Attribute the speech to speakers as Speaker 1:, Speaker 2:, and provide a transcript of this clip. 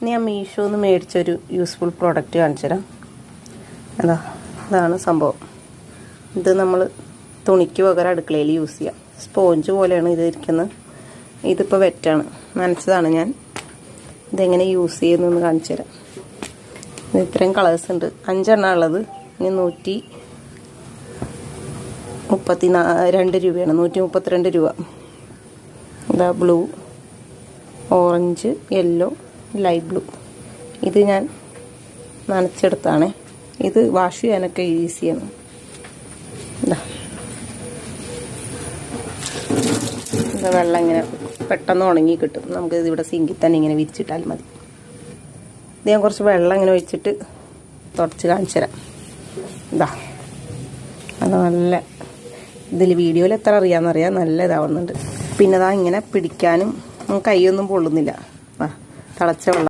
Speaker 1: ഞാൻ മീഷോന്ന് മേടിച്ചൊരു useful product കാണിച്ചു തരാം. ഇതാണ് സംഭവം. ഇത് നമ്മൾ തുണിക്ക് പകരം അടുക്കളയിൽ യൂസ് ചെയ്യാം. സ്പോഞ്ച് പോലെയാണ് ഇത് ഇരിക്കുന്നത്. ഇതിപ്പോൾ വെറ്റാണ്, നനച്ചതാണ് ഞാൻ. ഇതെങ്ങനെ യൂസ് ചെയ്യുന്നതെന്ന് കാണിച്ചു തരാം. ഇത് ഇത്രയും കളേഴ്സ് ഉണ്ട്, 5 എണ്ണം ഉള്ളത്. ഇനി 132 രൂപയാണ്, 132 രൂപ. ഇതാ blue, orange, yellow, light blue. ഇത് ഞാൻ നനച്ചെടുത്താണ്. ഇത് വാഷ് ചെയ്യാനൊക്കെ ഈസിയാണ്. ഇതാ വെള്ളം ഇങ്ങനെ പെട്ടെന്ന് ഉണങ്ങി കിട്ടും. നമുക്ക് ഇതിവിടെ സിങ്കിൽ തന്നെ ഇങ്ങനെ വിരിച്ചിട്ടാൽ മതി. ഇത് ഞാൻ കുറച്ച് വെള്ളം ഇങ്ങനെ ഒഴിച്ചിട്ട് തുടച്ച് കാണിച്ചു തരാം. ഇതാ അത് നല്ല ഇതിൽ വീഡിയോയിൽ എത്ര അറിയാമെന്നറിയാം, നല്ല ഇതാവുന്നുണ്ട്. പിന്നെ ഇതാ ഇങ്ങനെ പിടിക്കാനും കൈയൊന്നും പൊള്ളുന്നില്ല. തിളച്ച വെള്ളം